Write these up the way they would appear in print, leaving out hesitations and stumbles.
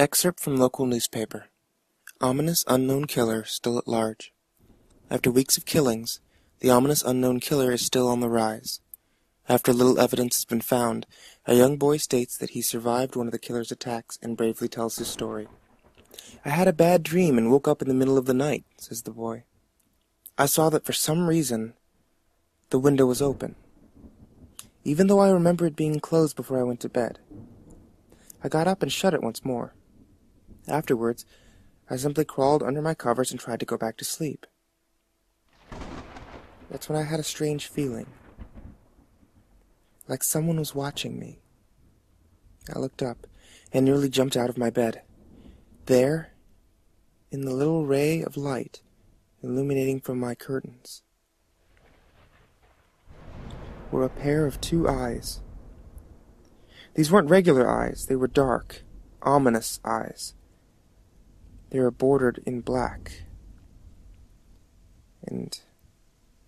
Excerpt from local newspaper. Ominous unknown killer still at large. After weeks of killings, the ominous unknown killer is still on the rise. After little evidence has been found, a young boy states that he survived one of the killer's attacks and bravely tells his story. "I had a bad dream and woke up in the middle of the night," says the boy. "I saw that for some reason the window was open, even though I remember it being closed before I went to bed. I got up and shut it once more. Afterwards, I simply crawled under my covers and tried to go back to sleep. That's when I had a strange feeling, like someone was watching me. I looked up and nearly jumped out of my bed. There, in the little ray of light illuminating from my curtains, were a pair of two eyes. These weren't regular eyes, they were dark, ominous eyes. They were bordered in black, and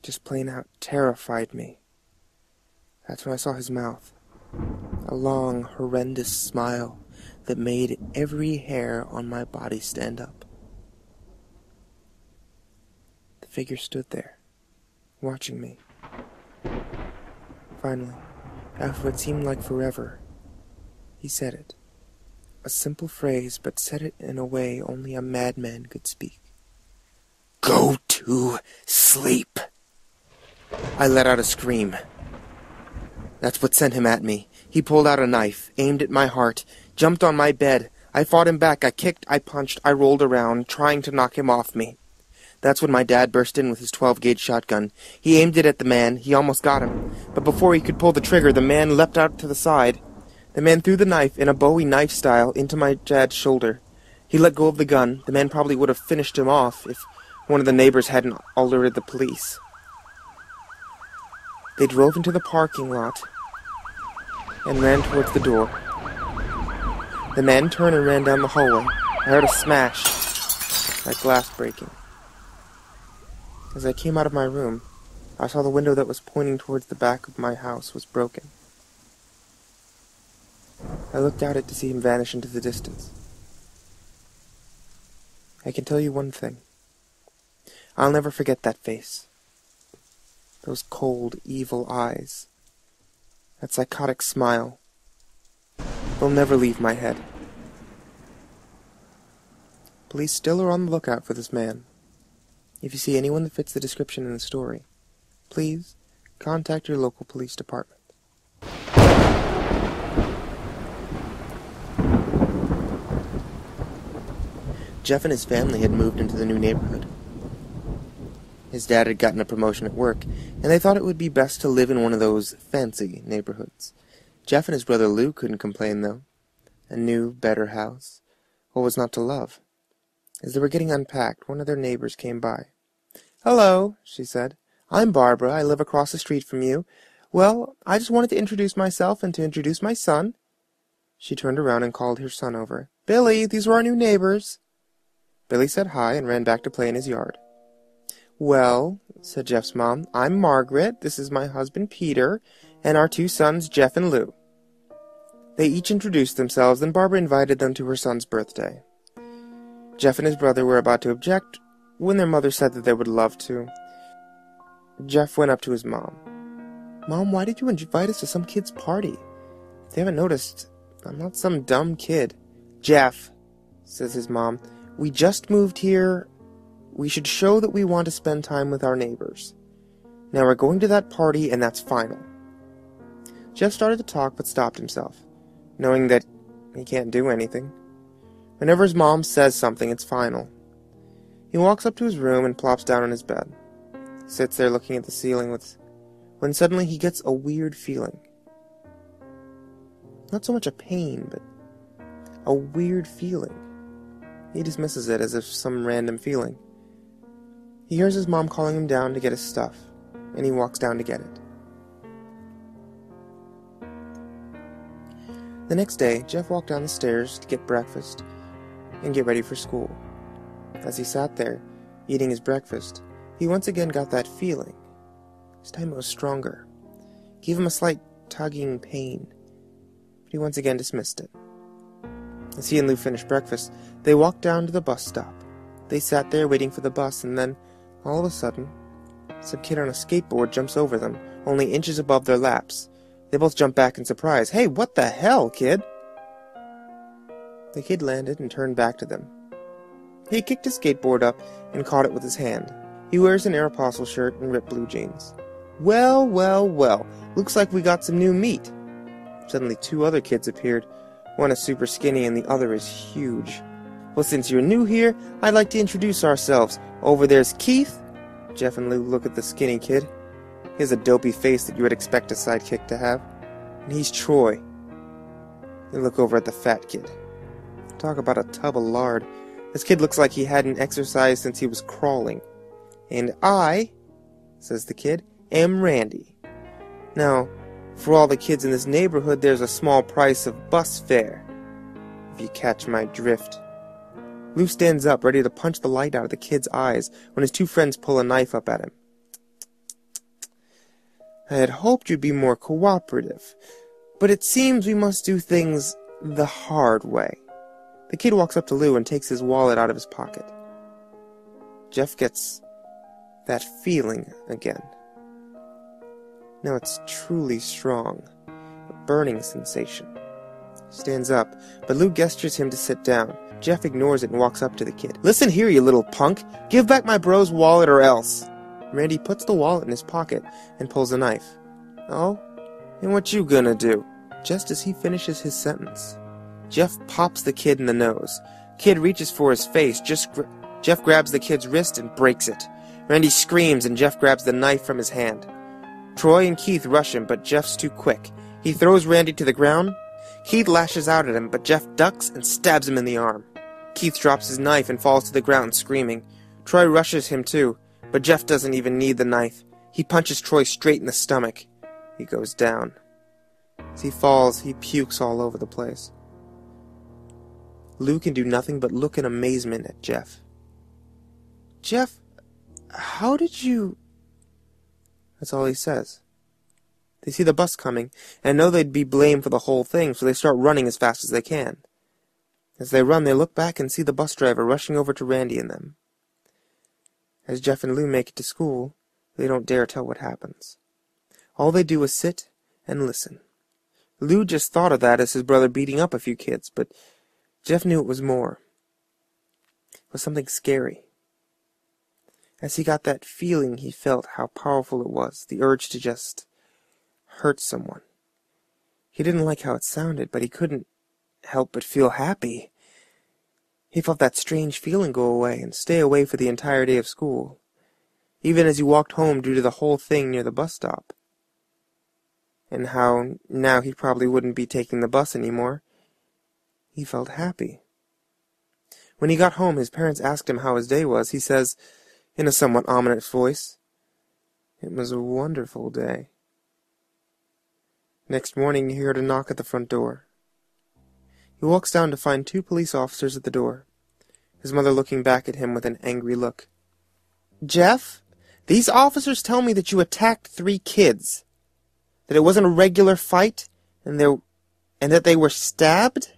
just plain out terrified me. That's when I saw his mouth, a long, horrendous smile that made every hair on my body stand up. The figure stood there, watching me. Finally, after what seemed like forever, he said it. A simple phrase, but said it in a way only a madman could speak. "Go to sleep!" I let out a scream. That's what sent him at me. He pulled out a knife, aimed at my heart, jumped on my bed. I fought him back. I kicked, I punched, I rolled around, trying to knock him off me. That's when my dad burst in with his 12-gauge shotgun. He aimed it at the man. He almost got him. But before he could pull the trigger, the man leapt out to the side. The man threw the knife, in a Bowie knife style, into my dad's shoulder. He let go of the gun. The man probably would have finished him off if one of the neighbors hadn't alerted the police. They drove into the parking lot and ran towards the door. The man turned and ran down the hallway. I heard a smash, like glass breaking. As I came out of my room, I saw the window that was pointing towards the back of my house was broken. I looked out to see him vanish into the distance. I can tell you one thing. I'll never forget that face. Those cold, evil eyes. That psychotic smile. They'll never leave my head. Police still are on the lookout for this man. If you see anyone that fits the description in the story, please contact your local police department. Jeff and his family had moved into the new neighborhood. His dad had gotten a promotion at work, and they thought it would be best to live in one of those fancy neighborhoods. Jeff and his brother Lou couldn't complain, though. A new, better house. What was not to love? As they were getting unpacked, one of their neighbors came by. "Hello," she said. "I'm Barbara. I live across the street from you. Well, I just wanted to introduce myself and to introduce my son." She turned around and called her son over. "Billy, these are our new neighbors." Billy said hi and ran back to play in his yard. "Well," said Jeff's mom, "I'm Margaret, this is my husband Peter, and our two sons Jeff and Lou." They each introduced themselves, and Barbara invited them to her son's birthday. Jeff and his brother were about to object when their mother said that they would love to. Jeff went up to his mom. "Mom, why did you invite us to some kid's party? If they haven't noticed, I'm not some dumb kid." "Jeff," says his mom, "we just moved here. We should show that we want to spend time with our neighbors. Now we're going to that party, and that's final." Jeff started to talk, but stopped himself, knowing that he can't do anything. Whenever his mom says something, it's final. He walks up to his room and plops down on his bed. He sits there looking at the ceiling when suddenly he gets a weird feeling. Not so much a pain, but a weird feeling. He dismisses it as if some random feeling. He hears his mom calling him down to get his stuff, and he walks down to get it. The next day, Jeff walked down the stairs to get breakfast and get ready for school. As he sat there, eating his breakfast, he once again got that feeling. This time it was stronger. It gave him a slight tugging pain, but he once again dismissed it. As he and Lou finished breakfast, they walked down to the bus stop. They sat there waiting for the bus, and then, all of a sudden, some kid on a skateboard jumps over them, only inches above their laps. They both jump back in surprise. "Hey, what the hell, kid?" The kid landed and turned back to them. He kicked his skateboard up and caught it with his hand. He wears an Aeropostale shirt and ripped blue jeans. "Well, well, well, looks like we got some new meat." Suddenly 2 other kids appeared. One is super skinny and the other is huge. "Well, since you're new here, I'd like to introduce ourselves. Over there's Keith." Jeff and Lou look at the skinny kid. He has a dopey face that you would expect a sidekick to have. And he's Troy. They look over at the fat kid. Talk about a tub of lard. This kid looks like he hadn't exercised since he was crawling. "And I," says the kid, "am Randy. Now, for all the kids in this neighborhood, there's a small price of bus fare, if you catch my drift." Lou stands up, ready to punch the light out of the kid's eyes, when his 2 friends pull a knife up at him. "I had hoped you'd be more cooperative, but it seems we must do things the hard way." The kid walks up to Lou and takes his wallet out of his pocket. Jeff gets that feeling again. Now it's truly strong, a burning sensation. He stands up, but Lou gestures him to sit down. Jeff ignores it and walks up to the kid. "Listen here, you little punk. Give back my bro's wallet or else." Randy puts the wallet in his pocket and pulls a knife. "Oh? And what you gonna do?" Just as he finishes his sentence, Jeff pops the kid in the nose. Kid reaches for his face. Jeff grabs the kid's wrist and breaks it. Randy screams and Jeff grabs the knife from his hand. Troy and Keith rush him, but Jeff's too quick. He throws Randy to the ground. Keith lashes out at him, but Jeff ducks and stabs him in the arm. Keith drops his knife and falls to the ground screaming. Troy rushes him too, but Jeff doesn't even need the knife. He punches Troy straight in the stomach. He goes down. As he falls, he pukes all over the place. Lou can do nothing but look in amazement at Jeff. "Jeff, how did you—" That's all he says. They see the bus coming, and know they'd be blamed for the whole thing, so they start running as fast as they can. As they run, they look back and see the bus driver rushing over to Randy and them. As Jeff and Lou make it to school, they don't dare tell what happens. All they do is sit and listen. Lou just thought of that as his brother beating up a few kids, but Jeff knew it was more. It was something scary. As he got that feeling, he felt how powerful it was, the urge to just hurt someone. He didn't like how it sounded, but he couldn't help but feel happy. He felt that strange feeling go away and stay away for the entire day of school, even as he walked home due to the whole thing near the bus stop. And how now he probably wouldn't be taking the bus anymore. He felt happy. When he got home, his parents asked him how his day was. He says, in a somewhat ominous voice, "It was a wonderful day." Next morning, he heard a knock at the front door. He walks down to find 2 police officers at the door, his mother looking back at him with an angry look. "Jeff, these officers tell me that you attacked 3 kids, that it wasn't a regular fight, and that they were stabbed?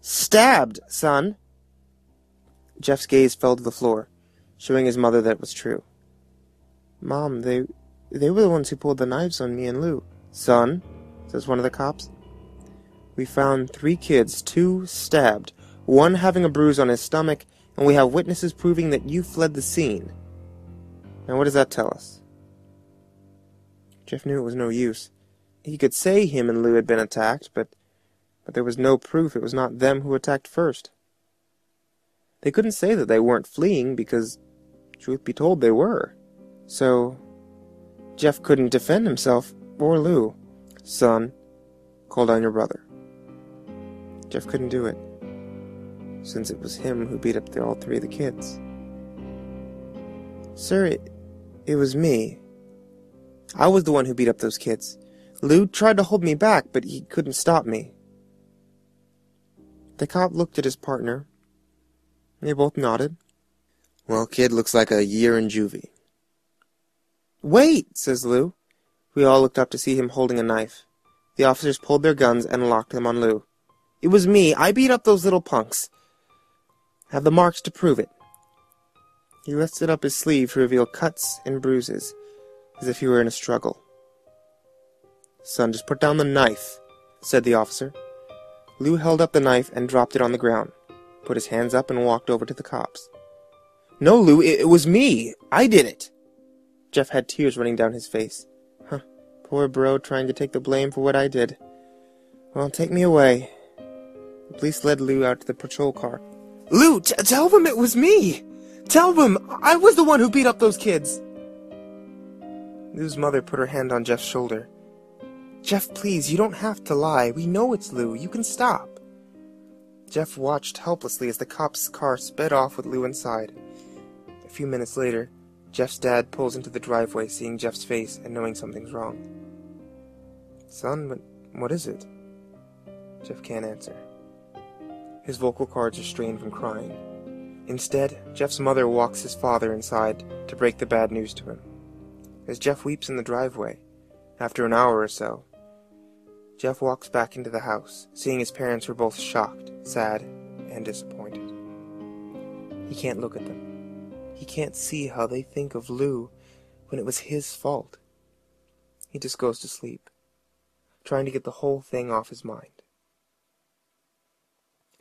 Stabbed, son." Jeff's gaze fell to the floor, showing his mother that it was true. "Mom, they were the ones who pulled the knives on me and Lou." "Son," says one of the cops, "we found 3 kids, 2 stabbed, 1 having a bruise on his stomach, and we have witnesses proving that you fled the scene. Now what does that tell us?" Jeff knew it was no use. He could say him and Lou had been attacked, but there was no proof it was not them who attacked first. They couldn't say that they weren't fleeing, because, truth be told, they were. So, Jeff couldn't defend himself, or Lou. "Son, call down your brother." Jeff couldn't do it, since it was him who beat up all 3 of the kids. "Sir, it was me. I was the one who beat up those kids. Lou tried to hold me back, but he couldn't stop me." The cop looked at his partner. They both nodded. "Well, kid, looks like a year in juvie." "Wait," says Lou. We all looked up to see him holding a knife. The officers pulled their guns and locked them on Lou. It was me. I beat up those little punks. Have the marks to prove it. He lifted up his sleeve to reveal cuts and bruises, as if he were in a struggle. Son, just put down the knife, said the officer. Lou held up the knife and dropped it on the ground, put his hands up and walked over to the cops. No, Lou, it was me. I did it. Jeff had tears running down his face. Huh, poor bro trying to take the blame for what I did. Well, take me away. The police led Lou out to the patrol car. Lou, tell them it was me! Tell them I was the one who beat up those kids! Lou's mother put her hand on Jeff's shoulder. Jeff, please, you don't have to lie. We know it's Lou. You can stop. Jeff watched helplessly as the cop's car sped off with Lou inside. A few minutes later, Jeff's dad pulls into the driveway, seeing Jeff's face and knowing something's wrong. Son, what is it? Jeff can't answer. His vocal cords are strained from crying. Instead, Jeff's mother walks his father inside to break the bad news to him. As Jeff weeps in the driveway, after an hour or so, Jeff walks back into the house, seeing his parents were both shocked, sad, and disappointed. He can't look at them. He can't see how they think of Lou when it was his fault. He just goes to sleep, trying to get the whole thing off his mind.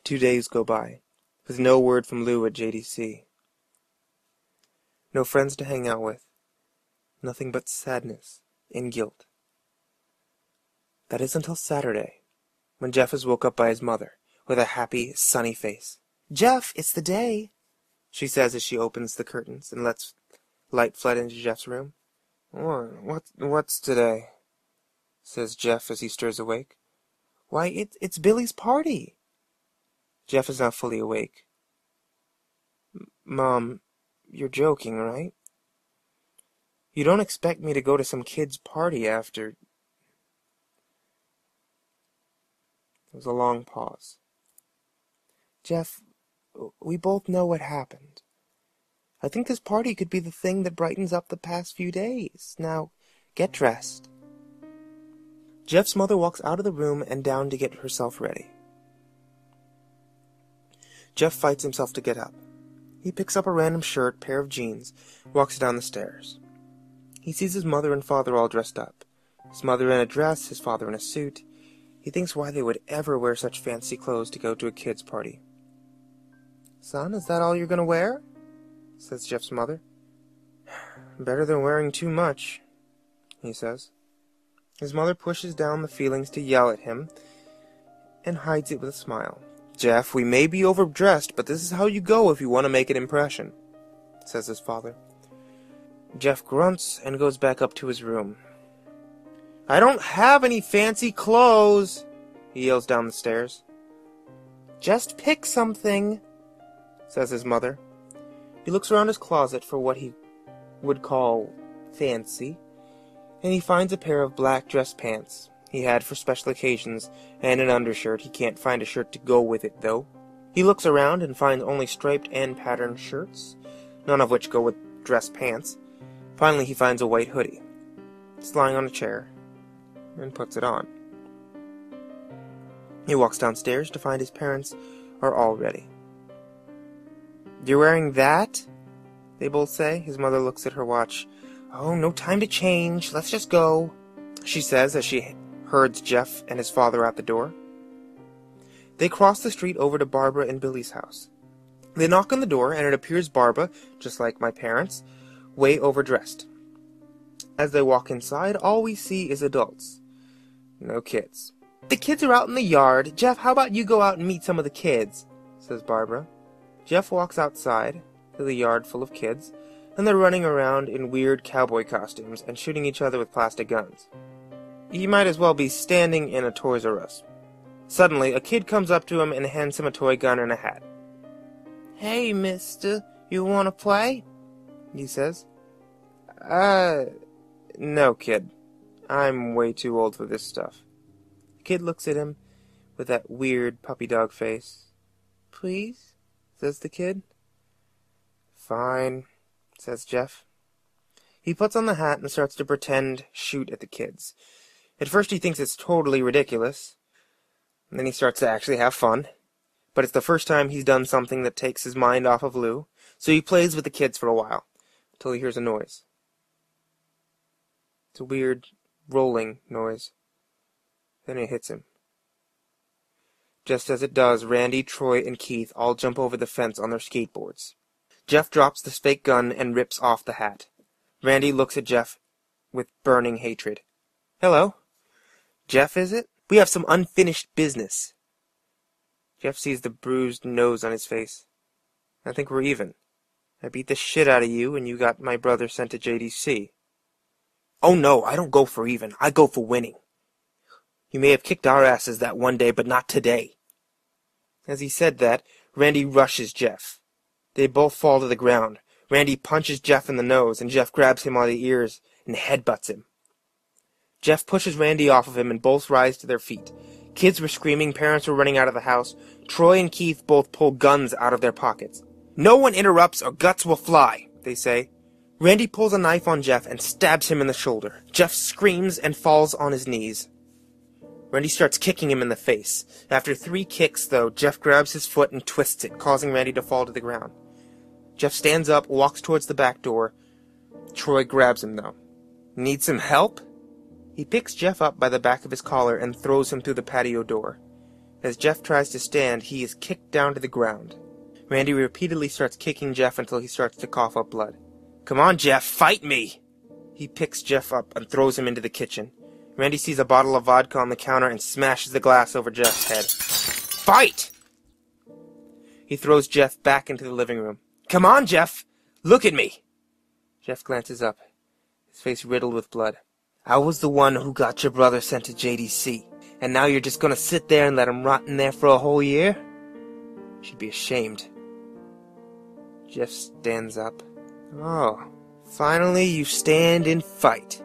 2 days go by, with no word from Lou at JDC. No friends to hang out with. Nothing but sadness and guilt. That is until Saturday, when Jeff is woke up by his mother, with a happy, sunny face. Jeff, it's the day, she says as she opens the curtains and lets light flood into Jeff's room. What's today? Says Jeff as he stirs awake. Why, it's Billy's party. Jeff is now fully awake. Mom, you're joking, right? You don't expect me to go to some kid's party after... There was a long pause. Jeff, we both know what happened. I think this party could be the thing that brightens up the past few days. Now, get dressed. Jeff's mother walks out of the room and down to get herself ready. Jeff fights himself to get up. He picks up a random shirt, pair of jeans, walks down the stairs. He sees his mother and father all dressed up. His mother in a dress, his father in a suit. He thinks why they would ever wear such fancy clothes to go to a kid's party. Son, is that all you're going to wear? Says Jeff's mother. Better than wearing too much, he says. His mother pushes down the feelings to yell at him and hides it with a smile. Jeff, we may be overdressed, but this is how you go if you want to make an impression, says his father. Jeff grunts and goes back up to his room. I don't have any fancy clothes, he yells down the stairs. Just pick something, says his mother. He looks around his closet for what he would call fancy, and he finds a pair of black dress pants he had for special occasions and an undershirt. He can't find a shirt to go with it, though. He looks around and finds only striped and patterned shirts, none of which go with dress pants. Finally, he finds a white hoodie. It's lying on a chair, and puts it on. He walks downstairs to find his parents are all ready. You're wearing that? They both say. His mother looks at her watch. Oh, no time to change. Let's just go, she says as she herds Jeff and his father out the door. They cross the street over to Barbara and Billy's house. They knock on the door, and it appears Barbara, just like my parents, way overdressed. As they walk inside, all we see is adults. No kids. The kids are out in the yard. Jeff, how about you go out and meet some of the kids, says Barbara. Jeff walks outside to the yard full of kids, and they're running around in weird cowboy costumes and shooting each other with plastic guns. He might as well be standing in a Toys R Us. Suddenly, a kid comes up to him and hands him a toy gun and a hat. Hey, mister, you want to play? He says. No, kid. I'm way too old for this stuff. The kid looks at him with that weird puppy dog face. Please? Says the kid. Fine, says Jeff. He puts on the hat and starts to pretend shoot at the kids. At first he thinks it's totally ridiculous. And then he starts to actually have fun. But it's the first time he's done something that takes his mind off of Lou, so he plays with the kids for a while, until he hears a noise. It's a weird, rolling noise. Then it hits him. Just as it does, Randy, Troy, and Keith all jump over the fence on their skateboards. Jeff drops the fake gun and rips off the hat. Randy looks at Jeff with burning hatred. "Hello. Jeff, is it? We have some unfinished business." Jeff sees the bruised nose on his face. "I think we're even. I beat the shit out of you, and you got my brother sent to JDC. "Oh no, I don't go for even. I go for winning. You may have kicked our asses that one day, but not today." As he said that, Randy rushes Jeff. They both fall to the ground. Randy punches Jeff in the nose, and Jeff grabs him by the ears and headbutts him. Jeff pushes Randy off of him, and both rise to their feet. Kids were screaming, parents were running out of the house. Troy and Keith both pull guns out of their pockets. "No one interrupts or guts will fly," they say. Randy pulls a knife on Jeff and stabs him in the shoulder. Jeff screams and falls on his knees. Randy starts kicking him in the face. After 3 kicks, though, Jeff grabs his foot and twists it, causing Randy to fall to the ground. Jeff stands up, walks towards the back door. Troy grabs him, though. "Need some help?" He picks Jeff up by the back of his collar and throws him through the patio door. As Jeff tries to stand, he is kicked down to the ground. Randy repeatedly starts kicking Jeff until he starts to cough up blood. "Come on, Jeff, fight me!" He picks Jeff up and throws him into the kitchen. Randy sees a bottle of vodka on the counter and smashes the glass over Jeff's head. "Fight!" He throws Jeff back into the living room. "Come on, Jeff! Look at me!" Jeff glances up, his face riddled with blood. "I was the one who got your brother sent to JDC, and now you're just gonna sit there and let him rot in there for a whole year? You should be ashamed." Jeff stands up. "Oh, finally you stand and fight."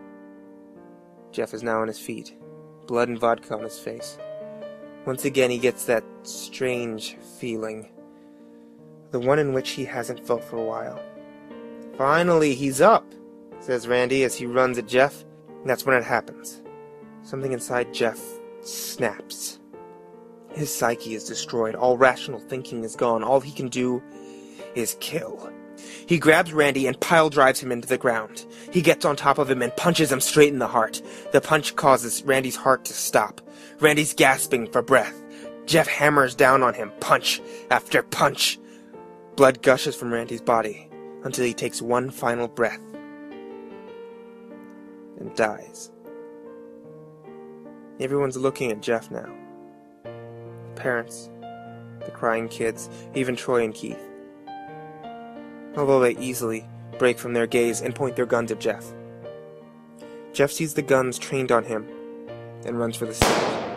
Jeff is now on his feet, blood and vodka on his face. Once again he gets that strange feeling, the one in which he hasn't felt for a while. "Finally, he's up," says Randy as he runs at Jeff. And that's when it happens. Something inside Jeff snaps. His psyche is destroyed. All rational thinking is gone. All he can do is kill. He grabs Randy and pile drives him into the ground. He gets on top of him and punches him straight in the heart. The punch causes Randy's heart to stop. Randy's gasping for breath. Jeff hammers down on him, punch after punch. Blood gushes from Randy's body until he takes one final breath and dies. Everyone's looking at Jeff now. The parents, the crying kids, even Troy and Keith. Although they easily break from their gaze and point their guns at Jeff. Jeff sees the guns trained on him and runs for the stairs.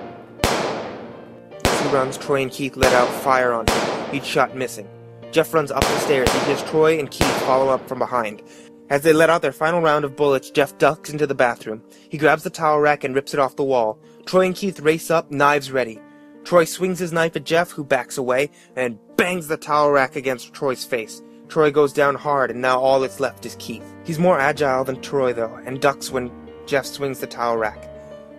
As he runs, Troy and Keith let out fire on him, each shot missing. Jeff runs up the stairs. He hears Troy and Keith follow up from behind. As they let out their final round of bullets, Jeff ducks into the bathroom. He grabs the towel rack and rips it off the wall. Troy and Keith race up, knives ready. Troy swings his knife at Jeff, who backs away, and bangs the towel rack against Troy's face. Troy goes down hard, and now all that's left is Keith. He's more agile than Troy, though, and ducks when Jeff swings the towel rack.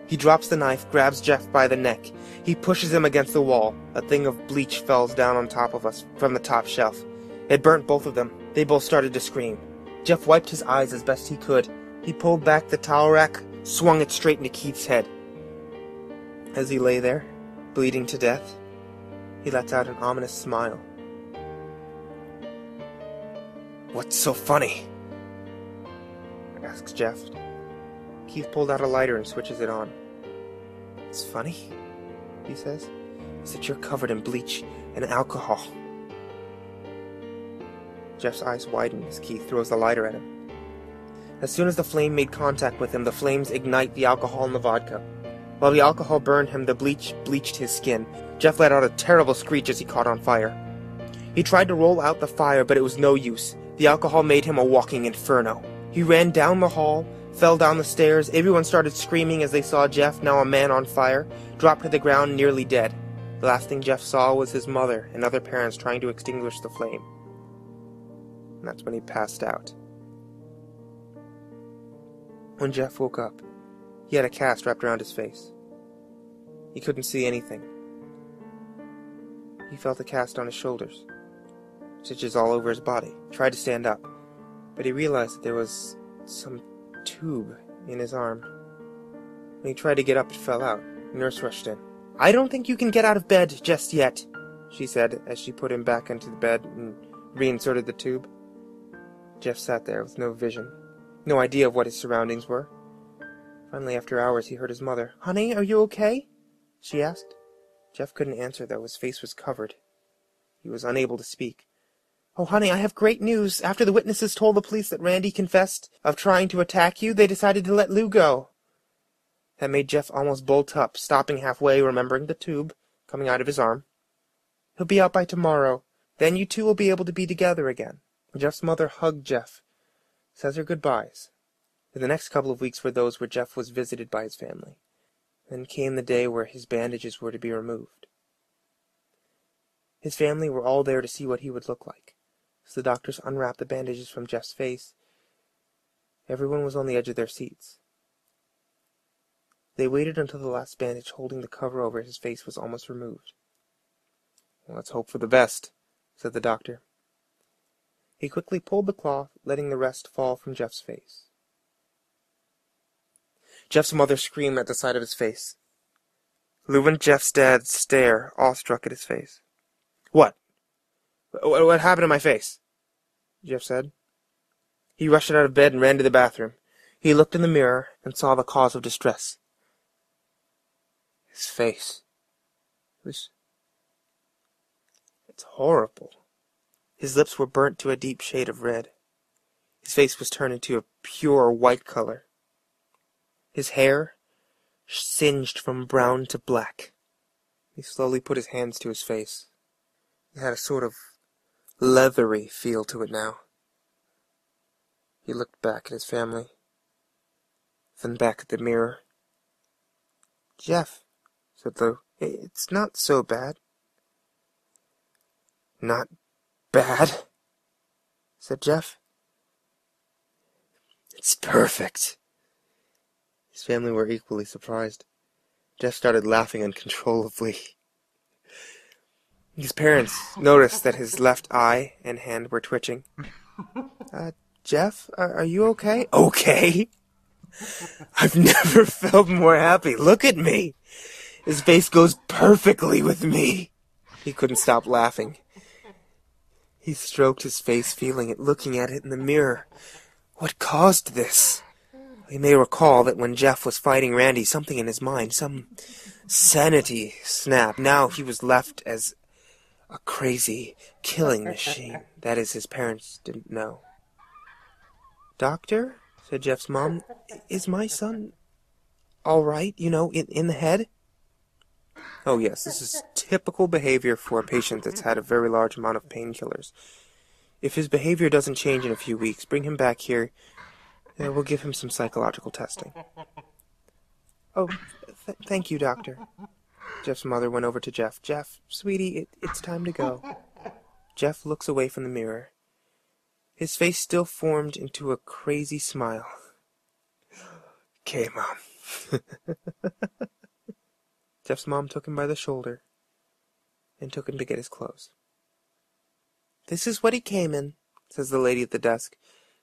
He drops the knife, grabs Jeff by the neck. He pushes him against the wall. A thing of bleach falls down on top of us from the top shelf. It burnt both of them. They both started to scream. Jeff wiped his eyes as best he could. He pulled back the towel rack, swung it straight into Keith's head. As he lay there, bleeding to death, he lets out an ominous smile. "What's so funny?" asks Jeff. Keith pulled out a lighter and switches it on. "It's funny," he says, "is that you're covered in bleach and alcohol." Jeff's eyes widen as Keith throws the lighter at him. As soon as the flame made contact with him, the flames ignite the alcohol and the vodka. While the alcohol burned him, the bleach bleached his skin. Jeff let out a terrible screech as he caught on fire. He tried to roll out the fire, but it was no use. The alcohol made him a walking inferno. He ran down the hall, fell down the stairs. Everyone started screaming as they saw Jeff, now a man on fire, drop to the ground nearly dead. The last thing Jeff saw was his mother and other parents trying to extinguish the flame. And that's when he passed out. When Jeff woke up, he had a cast wrapped around his face. He couldn't see anything. He felt a cast on his shoulders, stitches all over his body. He tried to stand up, but he realized that there was some tube in his arm. When he tried to get up, it fell out. The nurse rushed in. "I don't think you can get out of bed just yet," she said as she put him back into the bed and reinserted the tube. Jeff sat there with no vision, no idea of what his surroundings were. Finally, after hours, he heard his mother. "Honey, are you okay?" she asked. Jeff couldn't answer, though. His face was covered. He was unable to speak. "Oh, honey, I have great news. After the witnesses told the police that Randy confessed of trying to attack you, they decided to let Lou go." That made Jeff almost bolt up, stopping halfway, remembering the tube coming out of his arm. "He'll be out by tomorrow. Then you two will be able to be together again." Jeff's mother hugged Jeff, says her goodbyes. The next couple of weeks were those where Jeff was visited by his family. Then came the day where his bandages were to be removed. His family were all there to see what he would look like. As the doctors unwrapped the bandages from Jeff's face, everyone was on the edge of their seats. They waited until the last bandage holding the cover over his face was almost removed. "Well, let's hope for the best," said the doctor. He quickly pulled the cloth, letting the rest fall from Jeff's face. Jeff's mother screamed at the sight of his face. Lou and Jeff's dad stare, awestruck at his face. What happened to my face?" Jeff said. He rushed out of bed and ran to the bathroom. He looked in the mirror and saw the cause of distress. His face. It's horrible. His lips were burnt to a deep shade of red. His face was turned into a pure white color. His hair singed from brown to black. He slowly put his hands to his face. It had a sort of leathery feel to it now. He looked back at his family, then back at the mirror. "Jeff," said Lou, "it's not so bad." "Not bad?" said Jeff. "It's perfect." His family were equally surprised. Jeff started laughing uncontrollably. His parents noticed that his left eye and hand were twitching. Jeff, are you okay?" "Okay? I've never felt more happy. Look at me. His face goes perfectly with me." He couldn't stop laughing. He stroked his face, feeling it, looking at it in the mirror. What caused this? He may recall that when Jeff was fighting Randy, something in his mind, some sanity snapped. Now he was left as a crazy killing machine. That is, his parents didn't know. "Doctor," said Jeff's mom, "is my son all right, in the head?" "Oh, yes, this is typical behavior for a patient that's had a very large amount of painkillers. If his behavior doesn't change in a few weeks, bring him back here. We'll give him some psychological testing." "Oh, thank you, doctor." Jeff's mother went over to Jeff. "Jeff, sweetie, it's time to go." Jeff looks away from the mirror. His face still formed into a crazy smile. "Okay, Mom." Jeff's mom took him by the shoulder and took him to get his clothes. "This is what he came in," says the lady at the desk.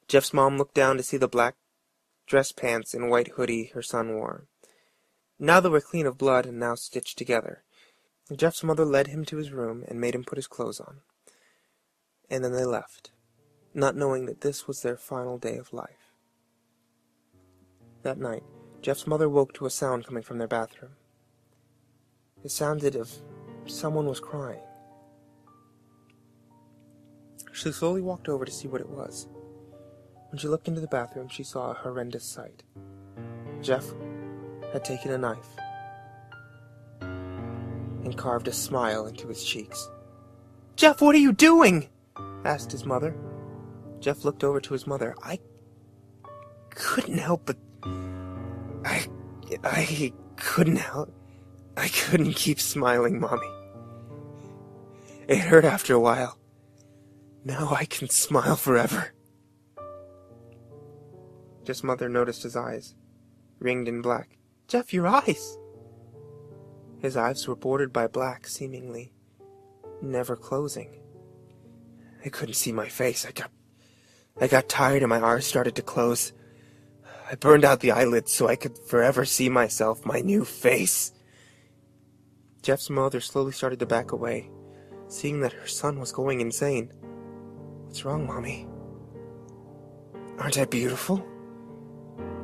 Jeff's mom looked down to see the black dress pants and white hoodie her son wore. Now they were clean of blood and now stitched together. Jeff's mother led him to his room and made him put his clothes on. And then they left, not knowing that this was their final day of life. That night, Jeff's mother woke to a sound coming from their bathroom. It sounded as if someone was crying. She slowly walked over to see what it was. When she looked into the bathroom, she saw a horrendous sight. Jeff had taken a knife and carved a smile into his cheeks. "Jeff, what are you doing?" asked his mother. Jeff looked over to his mother. I couldn't help but... I couldn't help... I couldn't keep smiling, Mommy. It hurt after a while. Now I can smile forever." Jeff's mother noticed his eyes, ringed in black. "Jeff, your eyes!" His eyes were bordered by black, seemingly never closing. I couldn't see my face. I got tired and my eyes started to close. I burned out the eyelids so I could forever see myself, my new face. Jeff's mother slowly started to back away, seeing that her son was going insane. What's wrong, Mommy? Aren't I beautiful?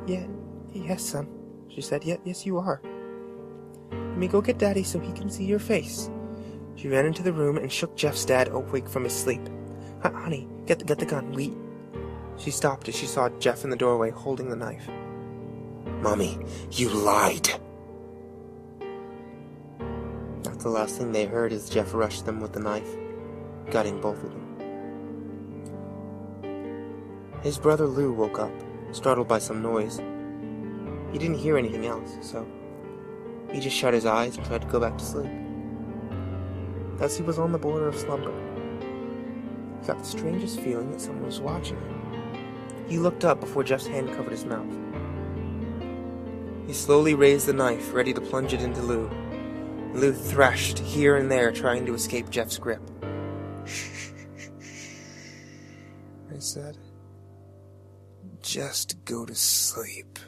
Yes, son, she said. Yes, you are. Let me go get Daddy so he can see your face. She ran into the room and shook Jeff's dad awake from his sleep. Honey, get the gun, She stopped as she saw Jeff in the doorway holding the knife. Mommy, you lied. Not the last thing they heard as Jeff rushed them with the knife, gutting both of them. His brother Lou woke up, startled by some noise. He didn't hear anything else, so he just shut his eyes and tried to go back to sleep. As he was on the border of slumber, he got the strangest feeling that someone was watching him. He looked up before Jeff's hand covered his mouth. He slowly raised the knife, ready to plunge it into Lou. Lou thrashed here and there, trying to escape Jeff's grip. Shh, I said. Just go to sleep.